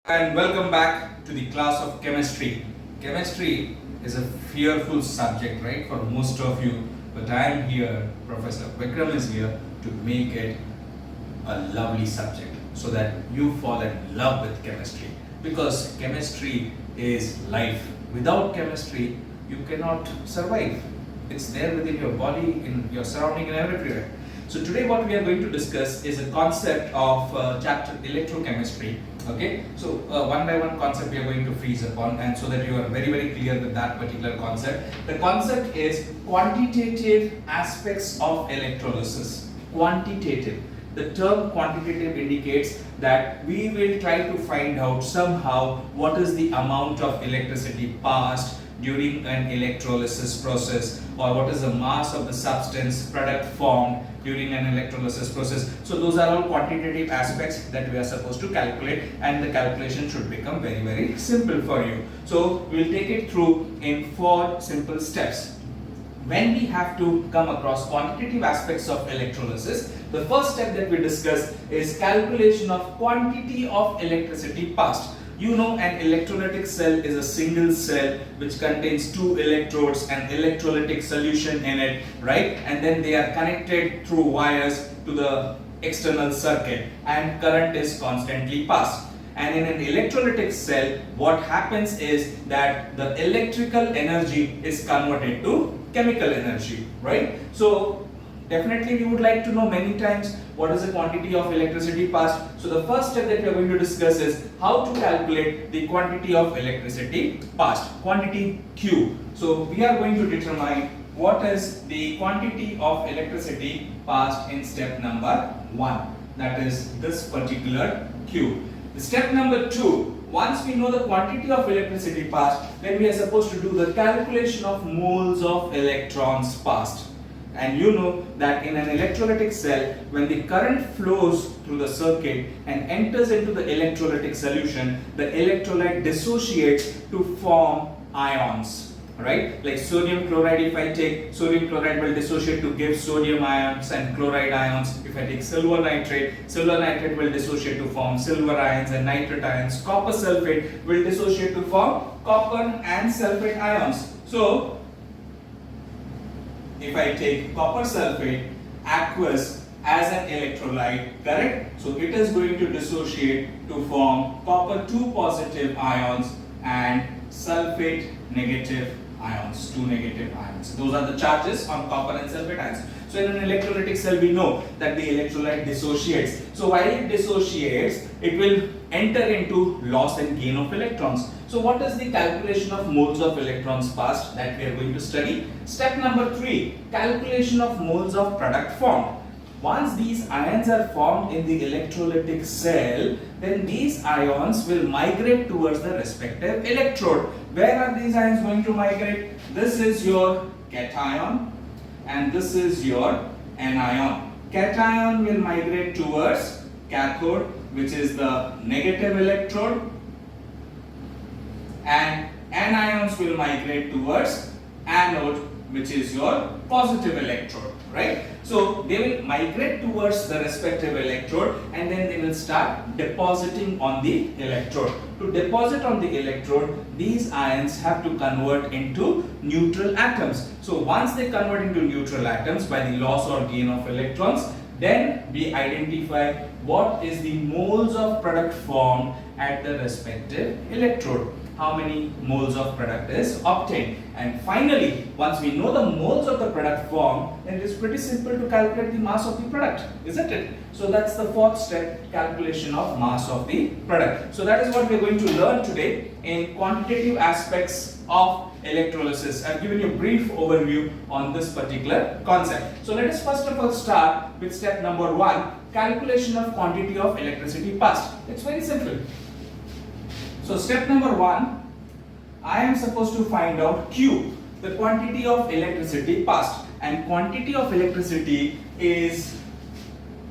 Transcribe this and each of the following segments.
And welcome back to the class of chemistry. Chemistry is a fearful subject, right, for most of you. But I am here, Professor Vikram is here to make it a lovely subject so that you fall in love with chemistry. Because chemistry is life. Without chemistry, you cannot survive. It's there within your body, in your surrounding, and everywhere. So today what we are going to discuss is a concept of chapter electrochemistry. Okay, so one by one concept we are going to freeze upon, and so that you are very clear with that particular concept. The concept is quantitative aspects of electrolysis. Quantitative. The term quantitative indicates that we will try to find out somehow what is the amount of electricity passed during an electrolysis process, or what is the mass of the substance product formed during an electrolysis process. So those are all quantitative aspects that we are supposed to calculate, and the calculation should become very simple for you. So we will take it through in 4 simple steps. When we have to come across quantitative aspects of electrolysis, the first step that we discuss is calculation of quantity of electricity passed. You know, an electrolytic cell is a single cell which contains 2 electrodes and electrolytic solution in it, right? And then they are connected through wires to the external circuit, and current is constantly passed. And in an electrolytic cell, what happens is that the electrical energy is converted to chemical energy, right? So definitely we would like to know many times what is the quantity of electricity passed. So the first step that we are going to discuss is how to calculate the quantity of electricity passed, quantity Q. So we are going to determine what is the quantity of electricity passed in step number 1, that is this particular Q. Step number 2, once we know the quantity of electricity passed, then we are supposed to do the calculation of moles of electrons passed. And you know that in an electrolytic cell, when the current flows through the circuit and enters into the electrolytic solution, the electrolyte dissociates to form ions, right? Like sodium chloride, if I take sodium chloride will dissociate to give sodium ions and chloride ions. If I take silver nitrate will dissociate to form silver ions and nitrate ions. Copper sulfate will dissociate to form copper and sulfate ions. So if I take copper sulfate aqueous as an electrolyte, correct? So it is going to dissociate to form copper 2 positive ions and sulfate negative ions, 2 negative ions. Those are the charges on copper and sulfate ions. So in an electrolytic cell, we know that the electrolyte dissociates. So while it dissociates, it will enter into loss and gain of electrons. So what is the calculation of moles of electrons passed that we are going to study? Step number 3, calculation of moles of product formed. Once these ions are formed in the electrolytic cell, then these ions will migrate towards the respective electrode. Where are these ions going to migrate? This is your cation and this is your anion. Cation will migrate towards cathode, which is the negative electrode, and anions will migrate towards anode, which is your positive electrode, right? So they will migrate towards the respective electrode, and then they will start depositing on the electrode. To deposit on the electrode, these ions have to convert into neutral atoms. So once they convert into neutral atoms by the loss or gain of electrons, then we identify what is the moles of product formed at the respective electrode. How many moles of product is obtained. And finally, once we know the moles of the product formed, then it is pretty simple to calculate the mass of the product, isn't it? So that's the 4th step, calculation of mass of the product. So that is what we are going to learn today in quantitative aspects of electrolysis. I have given you a brief overview on this particular concept. So let us first of all start with step number 1, calculation of quantity of electricity passed. It's very simple. So step number 1, I am supposed to find out Q, the quantity of electricity passed, and quantity of electricity is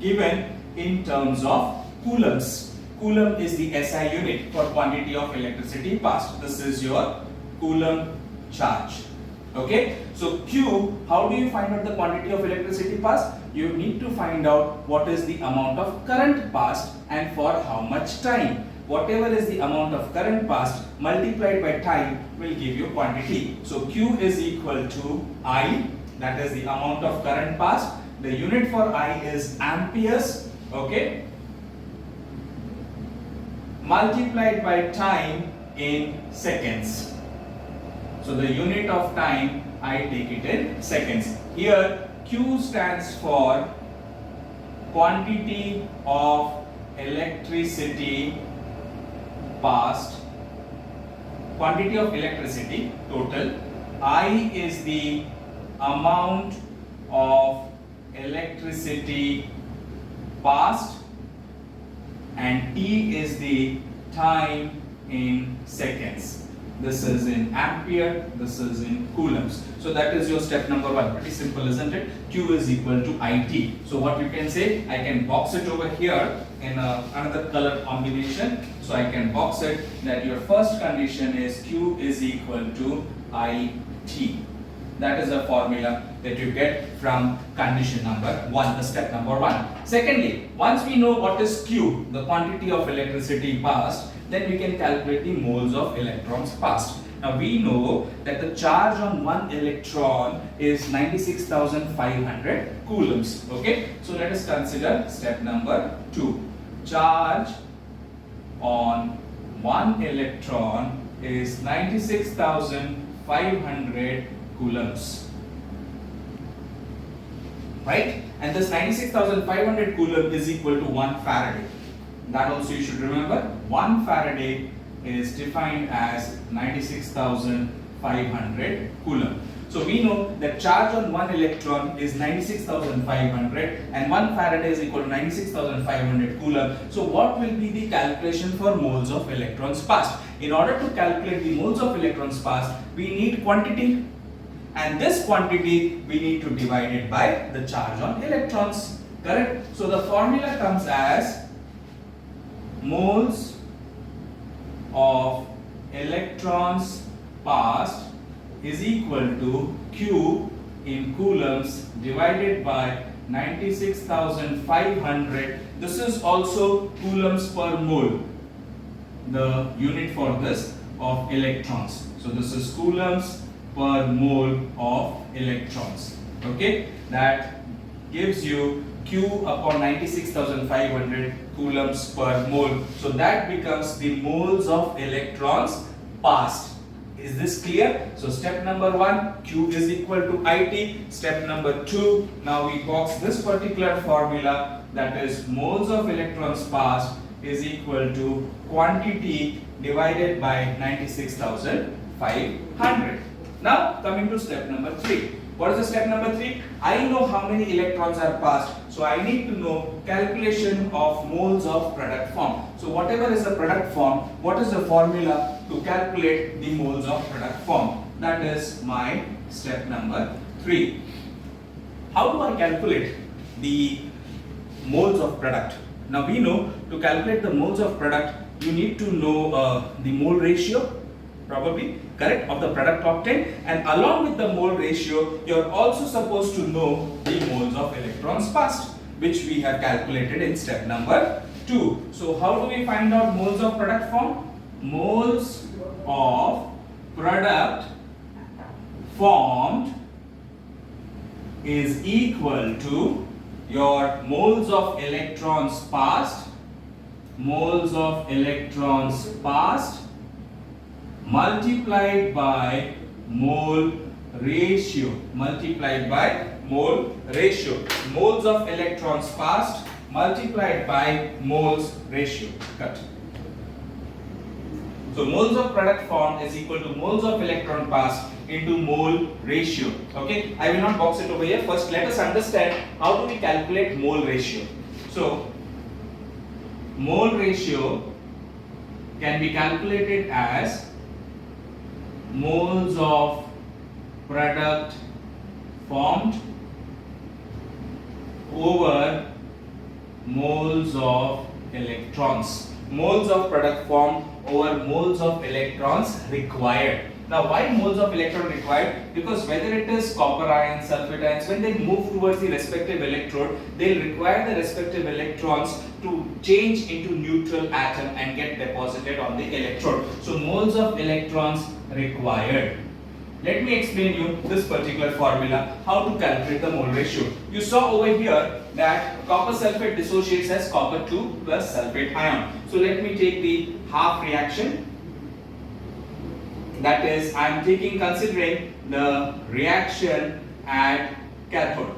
given in terms of coulombs. Coulomb is the SI unit for quantity of electricity passed. This is your coulomb charge. Okay, so Q, how do you find out the quantity of electricity passed? You need to find out what is the amount of current passed and for how much time. whatever is the amount of current passed multiplied by time will give you quantity. So Q is equal to I, that is the amount of current passed. The unit for I is amperes, okay, multiplied by time in seconds. So the unit of time I take it in seconds. Here Q stands for quantity of electricity passed, quantity of electricity total. I is the amount of electricity passed and T is the time in seconds. This is in ampere, this is in coulombs. So that is your step number 1. Pretty simple, isn't it? Q is equal to IT. So what you can say, I can box it over here in another color combination. So I can box it that your first condition is Q is equal to IT. That is a formula that you get from condition number 1, the step number 1. Secondly, once we know what is Q, the quantity of electricity passed, then we can calculate the moles of electrons passed. Now we know that the charge on one electron is 96,500 coulombs. Okay, so let us consider step number 2. Charge on one electron is 96,500 coulombs. Right? And this 96,500 coulomb is equal to 1 Faraday. That also you should remember. 1 Faraday is defined as 96,500 coulomb. So we know that charge on one electron is 96,500 and 1 Faraday is equal to 96,500 coulomb. So what will be the calculation for moles of electrons passed? In order to calculate the moles of electrons passed, we need quantity. And this quantity we need to divide it by the charge on electrons. Correct? So the formula comes as moles of electrons passed is equal to Q in coulombs divided by 96,500. This is also coulombs per mole, the unit for this of electrons. So this is coulombs per mole of electrons. Okay, that gives you Q upon 96,500 coulombs per mole. So that becomes the moles of electrons passed. Is this clear? So step number 1, Q is equal to IT. Step number 2, now we box this particular formula, that is moles of electrons passed is equal to quantity divided by 96,500. Now coming to step number 3. What is the step number 3? I know how many electrons are passed, so I need to know calculation of moles of product form. So whatever is the product form, what is the formula to calculate the moles of product form? That is my step number 3. How do I calculate the moles of product? Now we know to calculate the moles of product, you need to know the mole ratio, probably, correct, of the product obtained, and along with the mole ratio you are also supposed to know the moles of electrons passed, which we have calculated in step number 2. So how do we find out moles of product form? Moles of product formed is equal to your moles of electrons passed, multiplied by mole ratio, moles of electrons passed multiplied by moles ratio. Cut. So moles of product formed is equal to moles of electron passed into mole ratio. Okay, I will not box it over here. First let us understand how do we calculate mole ratio. So mole ratio can be calculated as moles of product formed over moles of electrons. Moles of product formed over moles of electrons required. Now why moles of electron required? Because whether it is copper ions, sulfate ions, when they move towards the respective electrode, they'll require the respective electrons to change into neutral atom and get deposited on the electrode. So moles of electrons required. Let me explain you this particular formula, how to calculate the mole ratio. You saw over here that copper sulfate dissociates as copper 2 plus sulfate ion. So let me take the half reaction. That is, I am considering the reaction at cathode.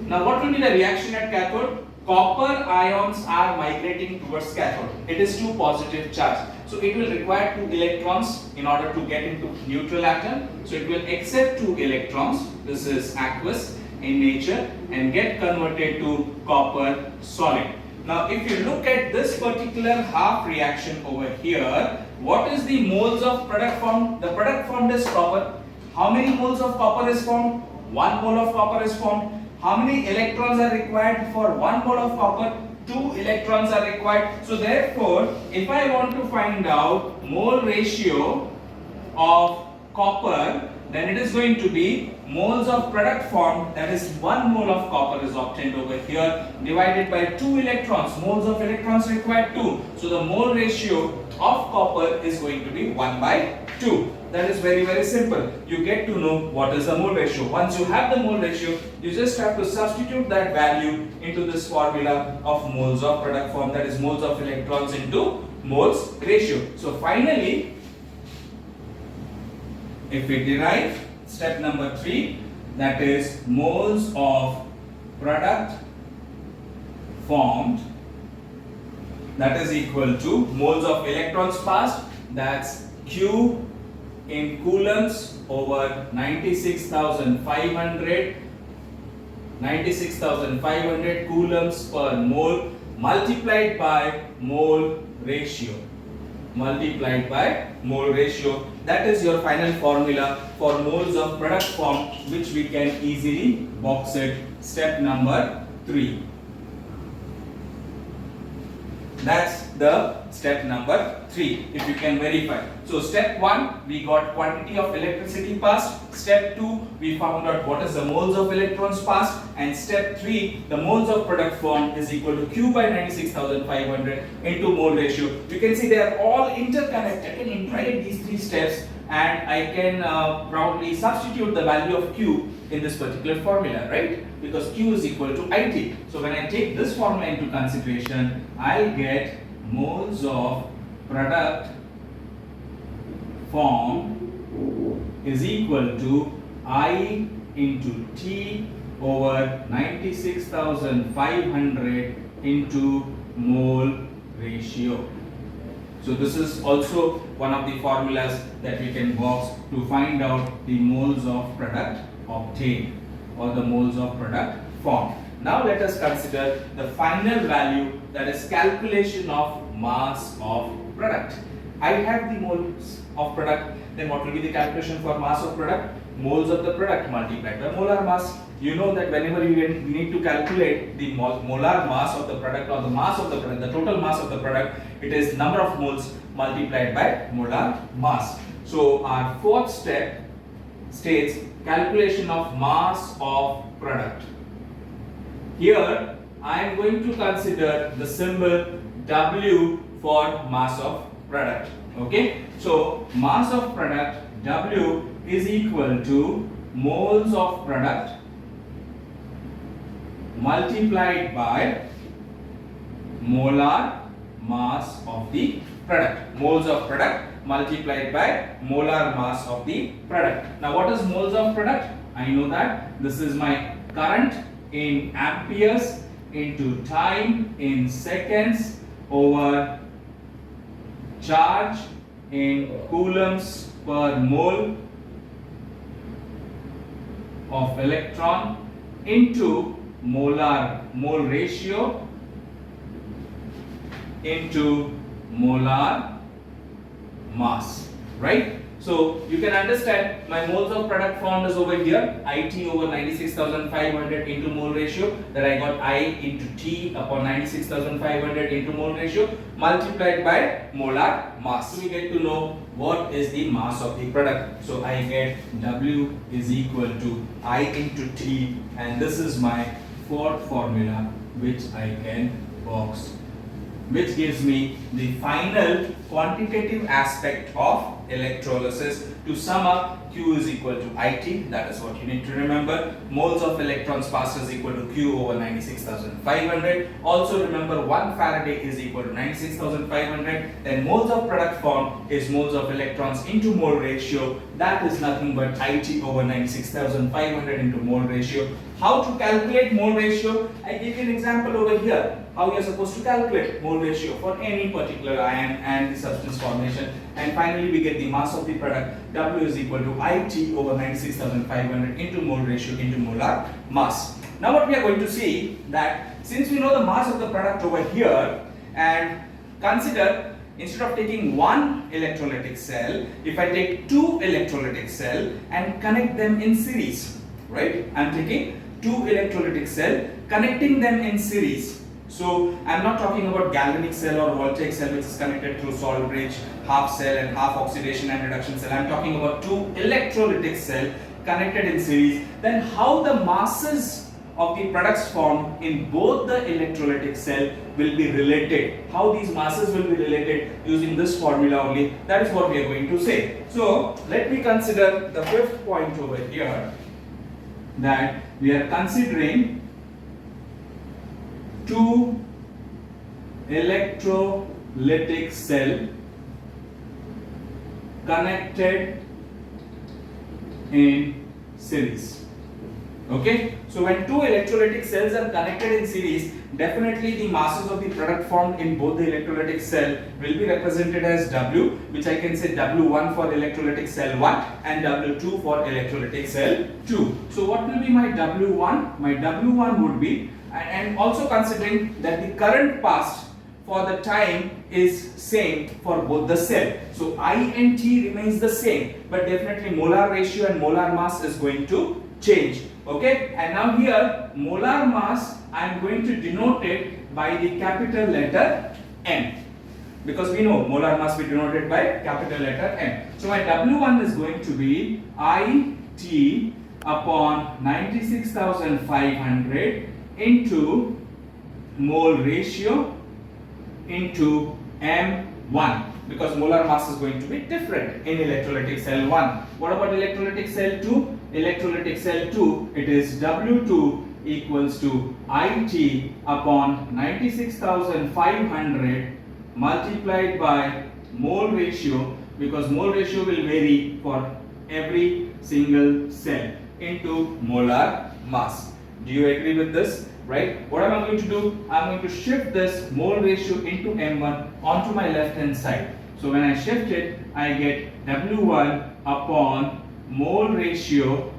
Now what will be the reaction at cathode? Copper ions are migrating towards cathode. It is 2 positive charge. So it will require 2 electrons in order to get into neutral atom. So it will accept 2 electrons. This is aqueous in nature and get converted to copper solid. Now if you look at this particular half reaction over here, what is the moles of product formed? The product formed is copper. How many moles of copper is formed? 1 mole of copper is formed. How many electrons are required for 1 mole of copper? 2 electrons are required. So therefore, if I want to find out mole ratio of copper, then it is going to be moles of product formed, that is 1 mole of copper is obtained over here, divided by 2 electrons. Moles of electrons required 2. So the mole ratio of copper is going to be 1 by 2. That is very, very simple. You get to know what is the mole ratio. Once you have the mole ratio, you just have to substitute that value into this formula of moles of product formed, that is moles of electrons into moles ratio. So finally, if we derive step number 3, that is moles of product formed, that is equal to moles of electrons passed, that's Q in coulombs over 96,500 coulombs per mole multiplied by mole ratio. That is your final formula for moles of product formed, which we can easily box it. Step number 3. That's the step number 3, if you can verify. So step 1, we got quantity of electricity passed. Step 2, we found out what is the moles of electrons passed. And step 3, the moles of product formed is equal to Q by 96,500 into mole ratio. You can see they are all interconnected. I can integrate these 3 steps and I can probably substitute the value of Q in this particular formula, right? Because Q is equal to IT. So when I take this formula into consideration, I'll get moles of product formed is equal to I into T over 96,500 into mole ratio. So this is also one of the formulas that we can box to find out the moles of product obtained or the moles of product formed. Now let us consider the final value, that is calculation of mass of product. I have the moles of product, then what will be the calculation for mass of product? Moles of the product multiplied by molar mass. You know that whenever you need to calculate the molar mass of the product or the mass of the product, the total mass of the product, it is number of moles multiplied by molar mass. So our 4th step states calculation of mass of product. Here I am going to consider the symbol W for mass of product. Okay, so mass of product W is equal to moles of product multiplied by molar mass of the product. Moles of product multiplied by molar mass of the product. Now what is moles of product? I know that this is my current in amperes into time in seconds over charge in coulombs per mole of electron into mole ratio into molar mass, right? So you can understand my moles of product formed is over here, IT over 96,500 into mole ratio, that I got I into T upon 96,500 into mole ratio multiplied by molar mass. So we get to know what is the mass of the product. So I get W is equal to I into T, and this is my fourth formula which I can box, which gives me the final quantitative aspect of electrolysis. To sum up, Q is equal to IT, that is what you need to remember. Moles of electrons passed is equal to Q over 96,500. Also remember 1 Faraday is equal to 96,500. Then moles of product formed is moles of electrons into mole ratio, that is nothing but IT over 96,500 into mole ratio. How to calculate mole ratio? I give you an example over here. How you are supposed to calculate mole ratio for any particular ion and the substance formation. And finally we get the mass of the product. W is equal to IT over 96,500 into mole ratio into molar mass. Now what we are going to see, that since we know the mass of the product over here, and consider instead of taking one electrolytic cell, if I take two electrolytic cell and connect them in series, right? I am taking two electrolytic cell, connecting them in series. So I am not talking about galvanic cell or voltaic cell which is connected through salt bridge, half cell and half oxidation and reduction cell. I am talking about two electrolytic cell connected in series. Then how the masses of the products formed in both the electrolytic cell will be related. How these masses will be related using this formula only. That is what we are going to say. So let me consider the fifth point over here, that we are considering two electrolytic cell connected in series. Okay, so when two electrolytic cells are connected in series, definitely the masses of the product formed in both the electrolytic cell will be represented as W, which I can say W1 for electrolytic cell 1 and W2 for electrolytic cell 2. So what will be my W1? My W1 would be, and also considering that the current passed for the time is same for both the cell. So I and T remains the same, but definitely molar ratio and molar mass is going to change. Okay, and now here molar mass I am going to denote it by the capital letter M, because we know molar mass we denoted by capital letter M. So my W1 is going to be IT upon 96,500 into mole ratio into M1, because molar mass is going to be different in electrolytic cell 1. What about electrolytic cell 2? Electrolytic cell 2, it is W2 equals to IT upon 96,500 multiplied by mole ratio, because mole ratio will vary for every single cell, into molar mass. Do you agree with this? Right? What am I going to do? I am going to shift this mole ratio into M1 onto my left hand side. So when I shift it, I get W1 upon mole ratio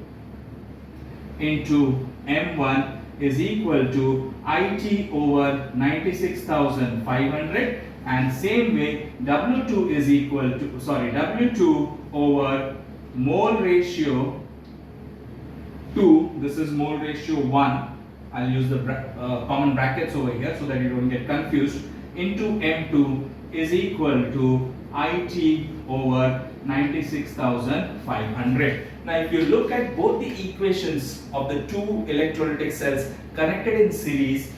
into M1 is equal to IT over 96,500, and same way W2 is equal to, W2 over mole ratio 2, this is mole ratio 1, I'll use the common brackets over here so that you don't get confused, into M2 is equal to IT over 96,500. Now if you look at both the equations of the two electrolytic cells connected in series,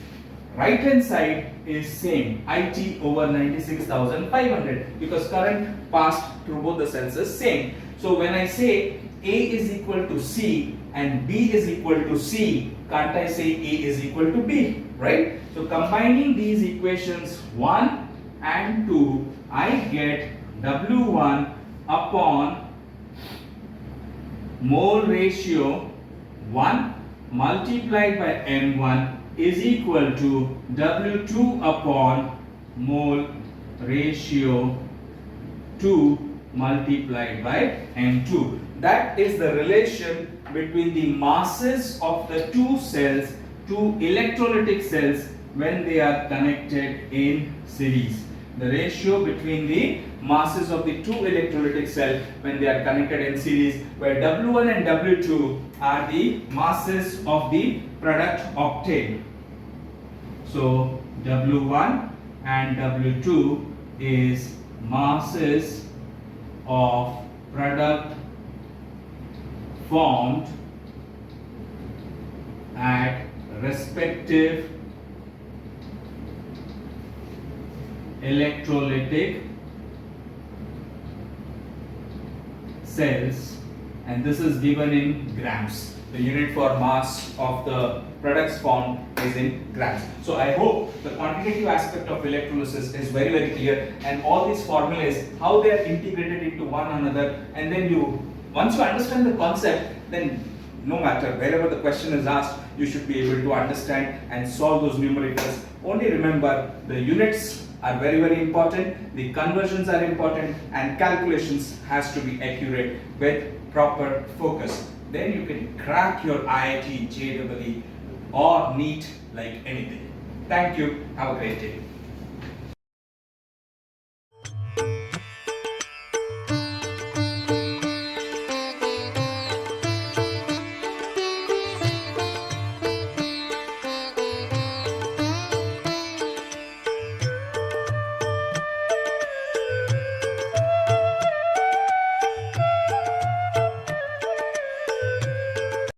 right hand side is same, IT over 96,500, because current passed through both the cells is same. So when I say A is equal to C and B is equal to C, can't I say A is equal to B, right? So combining these equations 1 and 2, I get W1 upon mole ratio 1 multiplied by M1 is equal to W2 upon mole ratio 2 multiplied by M2. That is the relation between the masses of the two cells, two electrolytic cells, when they are connected in series. The ratio between the masses of the two electrolytic cells when they are connected in series, where W1 and W2 are the masses of the product obtained. So W1 and W2 is masses of product formed at respective electrolytic cells, and this is given in grams. The unit for mass of the products formed is in grams. So I hope the quantitative aspect of electrolysis is very, very clear, and all these formulas, how they are integrated into one another, and then once you understand the concept, then no matter wherever the question is asked, you should be able to understand and solve those numericals. Only remember, the units are very, very important, the conversions are important, and calculations has to be accurate with proper focus. Then you can crack your IIT, JEE or NEET like anything. Thank you. Have a great day.